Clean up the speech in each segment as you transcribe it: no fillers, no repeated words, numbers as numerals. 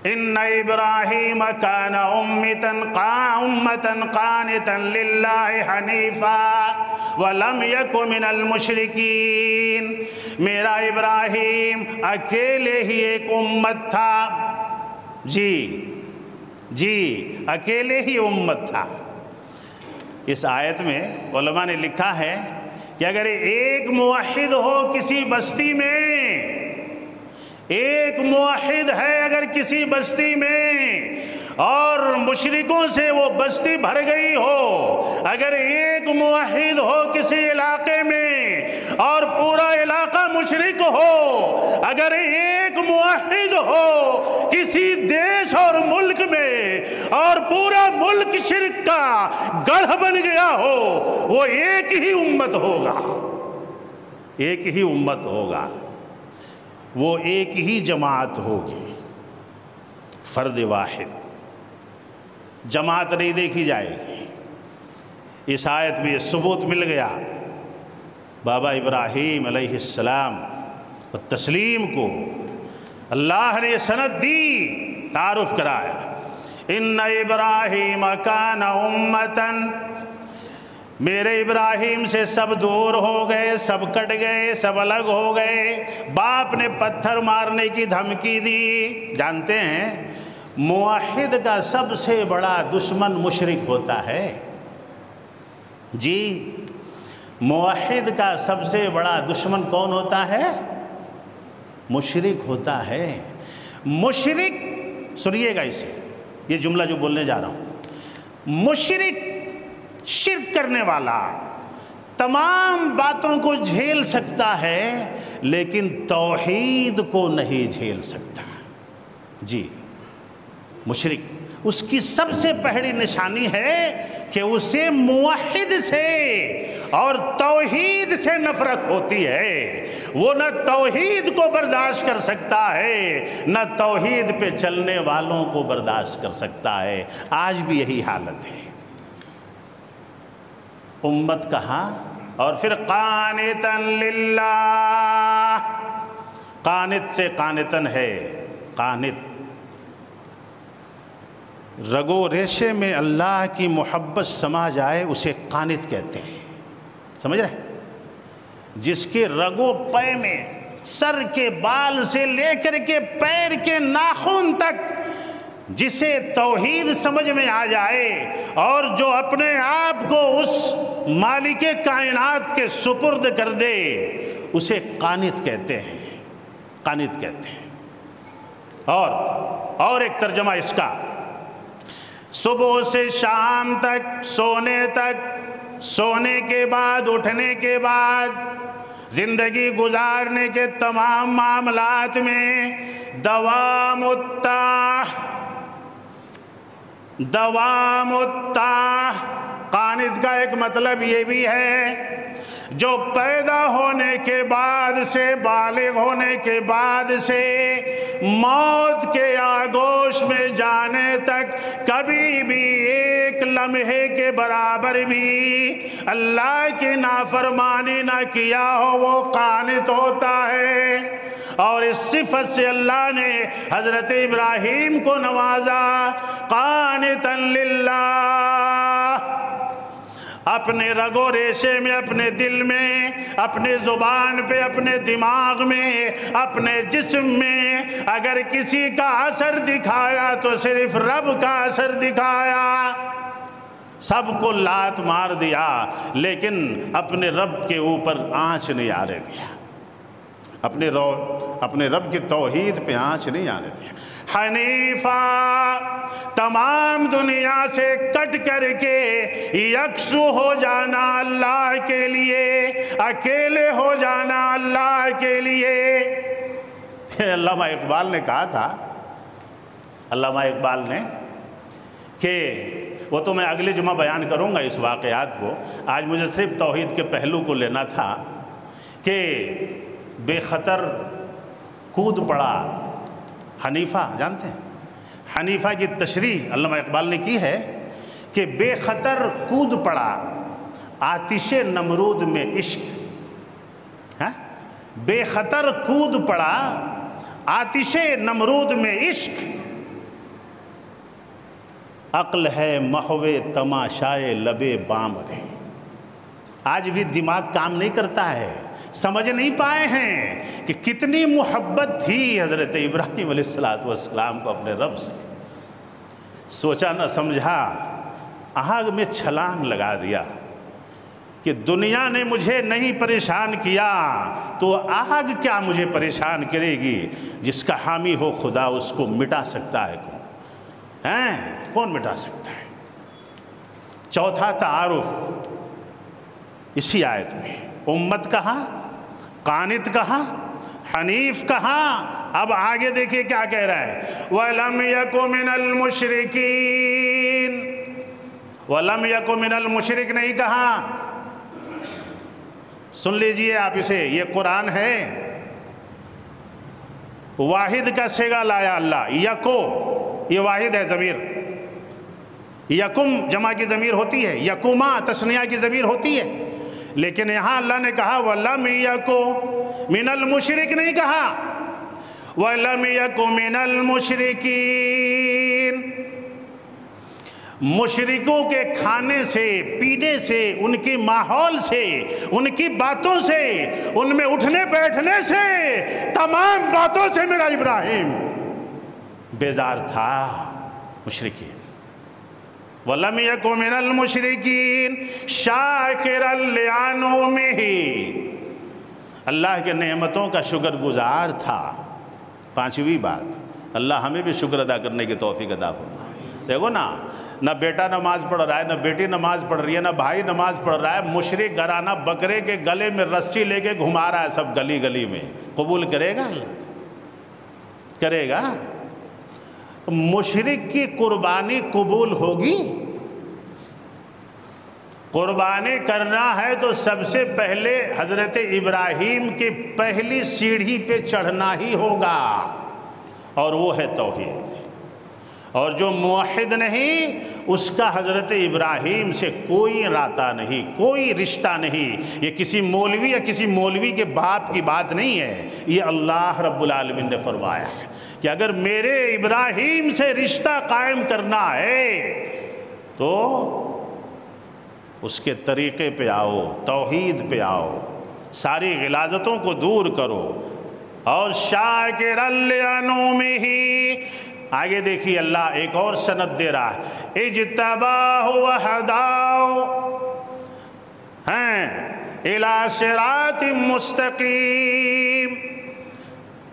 ان ابراہیم کان امۃ قانتا للہ حنیفا ولم یک من المشرکین۔ میرا ابراہیم اکیلے ہی ایک امت تھا، جی اکیلے ہی امت تھا۔ اس آیت میں علماء نے لکھا ہے کہ اگر ایک موحد ہو کسی بستی میں، ایک موحد ہے اگر کسی بستی میں اور مشرکوں سے وہ بستی بھر گئی ہو، اگر ایک موحد ہو کسی علاقے میں اور پورا علاقہ مشرک ہو، اگر ایک موحد ہو کسی دیش اور ملک میں اور پورا ملک شرک کا گڑھ بن گیا ہو، وہ ایک ہی امت ہوگا، ایک ہی امت ہوگا، وہ ایک ہی جماعت ہوگی، فرد واحد، جماعت نہیں دیکھی جائے گی۔ اس آیت میں یہ ثبوت مل گیا بابا ابراہیم علیہ السلام و تسلیم کو اللہ نے سند دی، تعارف کرایا۔ ان ابراہیم کان امتاً، میرے ابراہیم سے سب دور ہو گئے، سب کٹ گئے، سب الگ ہو گئے۔ باپ نے پتھر مارنے کی دھمکی دی۔ جانتے ہیں موحد کا سب سے بڑا دشمن مشرک ہوتا ہے، جی موحد کا سب سے بڑا دشمن کون ہوتا ہے؟ مشرک ہوتا ہے۔ مشرک، سنیے گا اسے، یہ جملہ جو بولنے جا رہا ہوں، مشرک، شرک کرنے والا تمام باتوں کو جھیل سکتا ہے لیکن توحید کو نہیں جھیل سکتا۔ جی مشرک، اس کی سب سے پہلی نشانی ہے کہ اسے موحد سے اور توحید سے نفرت ہوتی ہے۔ وہ نہ توحید کو برداشت کر سکتا ہے نہ توحید پہ چلنے والوں کو برداشت کر سکتا ہے۔ آج بھی یہی حالت ہے۔ امت کہاں؟ اور پھر قانتاً للہ، قانت سے قانتاً ہے، قانت رگو ریشے میں اللہ کی محبت سما جائے اسے قانت کہتے ہیں، سمجھ رہے؟ جس کے رگو پے میں سر کے بال سے لے کر کے پیر کے ناخن تک جسے توحید سمجھ میں آ جائے اور جو اپنے آپ کو اس مالک کائنات کے سپرد کر دے اسے قانت کہتے ہیں، قانت کہتے ہیں۔ اور ایک ترجمہ اس کا، صبح سے شام تک، سونے تک، سونے کے بعد، اٹھنے کے بعد، زندگی گزارنے کے تمام معاملات میں دوام الطاعہ۔ قانت کا ایک مطلب یہ بھی ہے جو پیدا ہونے کے بعد سے، بالغ ہونے کے بعد سے موت کے آغوش میں جانے تک کبھی بھی ایک لمحے کے برابر بھی اللہ کی نافرمانی نہ کیا ہو، وہ قانت ہوتا ہے۔ اور اس صفت سے اللہ نے حضرت ابراہیم کو نوازا، قانتاً للہ، اپنے رگ و ریشے میں، اپنے دل میں، اپنے زبان پہ، اپنے دماغ میں، اپنے جسم میں اگر کسی کا اثر دکھایا تو صرف رب کا اثر دکھایا۔ سب کو لات مار دیا لیکن اپنے رب کے اوپر آنچ نہیں آنے دیا، اپنے رب کی توحید پہ آنچ نہیں آنے دیا۔ حنیفہ، تمام دنیا سے کٹ کر کے یکسو ہو جانا اللہ کے لیے، اکیلے ہو جانا اللہ کے لیے۔ علامہ اقبال نے کہا تھا، علامہ اقبال نے، کہ وہ تو میں اگلے جمعہ بیان کروں گا اس واقعات کو، آج مجھے صرف توحید کے پہلو کو لینا تھا، کہ بے خطر کود پڑا حنیفہ، جانتے ہیں حنیفہ کی تشریح علامہ اقبال نے کی ہے کہ بے خطر کود پڑا آتش نمرود میں عشق، بے خطر کود پڑا آتش نمرود میں عشق، عقل ہے محو تماشائے لبے بام رے۔ آج بھی دماغ کام نہیں کرتا ہے، سمجھ نہیں پائے ہیں کہ کتنی محبت تھی حضرت ابراہیم علیہ السلام کو اپنے رب سے۔ سوچا نہ سمجھا، آگ میں چھلانگ لگا دیا کہ دنیا نے مجھے نہیں پریشان کیا تو آگ کیا مجھے پریشان کرے گی؟ جس کا حامی ہو خدا اس کو مٹا سکتا ہے کون مٹا سکتا ہے؟ چوتھا تعارف اسی آیت میں، امت کہا، قانت کہا، حنیف کہا، اب آگے دیکھیے کیا کہہ رہا ہے، وَلَمْ يَكُ مِنَ الْمُشْرِكِينَ۔ وَلَمْ يَكُ مِنَ الْمُشْرِكِ نہیں کہا، سن لیجئے آپ اسے، یہ قرآن ہے، واحد کا صیغہ لایا اللہ، یکو، یہ واحد ہے ضمیر، یکم جمع کی ضمیر ہوتی ہے، یکما تثنیہ کی ضمیر ہوتی ہے، لیکن یہاں اللہ نے کہا وَلَمْ يَكُ مِنَ الْمُشْرِكِ نہیں کہا، وَلَمْ يَكُ مِنَ الْمُشْرِكِينَ۔ مشرکوں کے کھانے سے، پینے سے، ان کے ماحول سے، ان کی باتوں سے، ان میں اٹھنے بیٹھنے سے، تمام باتوں سے میرا ابراہیم بیزار تھا۔ مشرکین، وَلَمْ يَكُ مِنَ الْمُشْرِكِينَ شَاكِرًا لِعَنْعُمِهِ، اللہ کے نعمتوں کا شکر گزار تھا۔ پانچویں بات، اللہ ہمیں بھی شکر ادا کرنے کی توفیق عطا فرمائے۔ دیکھو نا، نہ بیٹا نماز پڑھ رہا ہے، نہ بیٹی نماز پڑھ رہی ہے، نہ بھائی نماز پڑھ رہا ہے، مشرک گھرانہ بکرے کے گلے میں رسی لے کے گھما رہا ہے سب گلی گلی میں، قبول کرے گا اللہ؟ کرے گا؟ مشرک کی قربانی قبول ہوگی؟ قربانی کرنا ہے تو سب سے پہلے حضرت ابراہیم کی پہلی سیڑھی پہ چڑھنا ہی ہوگا، اور وہ ہے توحید۔ اور جو موحد نہیں، اس کا حضرت ابراہیم سے کوئی رابطہ نہیں، کوئی رشتہ نہیں۔ یہ کسی مولوی یا کسی مولوی کے باپ کی بات نہیں ہے، یہ اللہ رب العالمین نے فرمایا ہے کہ اگر میرے ابراہیم سے رشتہ قائم کرنا ہے تو اس کے طریقے پہ آؤ، توحید پہ آؤ، ساری غلاظتوں کو دور کرو، اور شاکرا لانعمہ۔ آگے دیکھیے اللہ ایک اور سند دے رہا ہے، اجتباہ وہداہ الی صراط مستقیم۔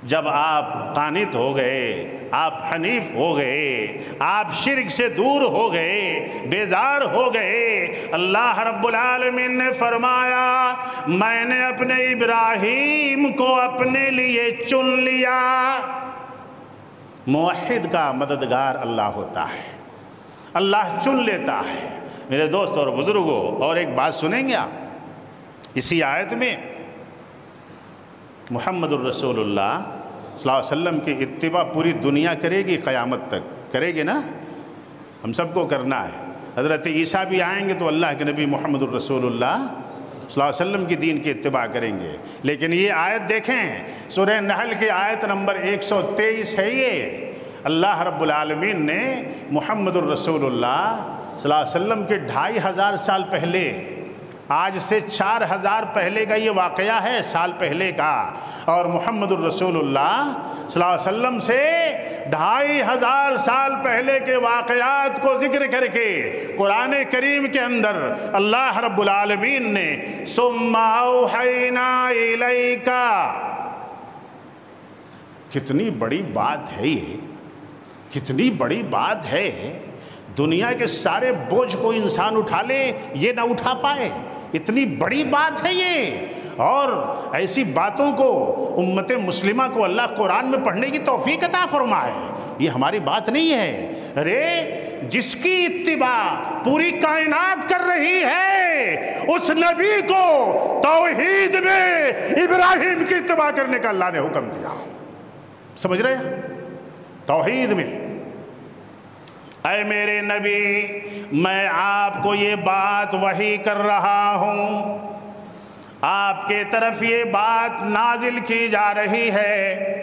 جب آپ قانت ہو گئے، آپ حنیف ہو گئے، آپ شرک سے دور ہو گئے، بیزار ہو گئے، اللہ رب العالمین نے فرمایا میں نے اپنے ابراہیم کو اپنے لیے چن لیا۔ موحد کا مددگار اللہ ہوتا ہے، اللہ چن لیتا ہے۔ میرے دوست اور بزرگوں، اور ایک بات سنیں گے آپ، اسی آیت میں محمد الرسول اللہ صلی اللہ علیہ وسلم کی اتباع پوری دنیا کرے گی، قیامت تک کرے گی نا، ہم سب کو کرنا ہے۔ حضرت عیسیٰ بھی آئیں گے تو اللہ کے نبی محمد الرسول اللہ صلی اللہ علیہ وسلم کی دین کی اتباع کریں گے۔ لیکن یہ آیت دیکھیں، سورہ نحل کی آیت نمبر 123 ہے، یہ اللہ رب العالمین نے محمد الرسول اللہ صلی اللہ علیہ وسلم کے 2500 سال پہلے، آج سے 4000 پہلے کا یہ واقعہ ہے، سال پہلے کا، اور محمد الرسول اللہ صلی اللہ علیہ وسلم سے 2500 سال پہلے کے واقعات کو ذکر کر کے قرآن کریم کے اندر اللہ رب العالمین نے ثم اوحینا الیک، کتنی بڑی بات ہے یہ، کتنی بڑی بات ہے۔ دنیا کے سارے بوجھ کو انسان اٹھا لے، یہ نہ اٹھا پائے، اتنی بڑی بات ہے یہ۔ اور ایسی باتوں کو امت مسلمہ کو اللہ قرآن میں پڑھنے کی توفیق عطا فرمائے، یہ ہماری بات نہیں ہے۔ ارے جس کی اتباع پوری کائنات کر رہی ہے، اس نبی کو توحید میں ابراہیم کی اتباع کرنے کا اللہ نے حکم دیا، سمجھ رہے ہیں؟ توحید میں، اے میرے نبی میں آپ کو یہ بات وحی کر رہا ہوں، آپ کے طرف یہ بات نازل کی جا رہی ہے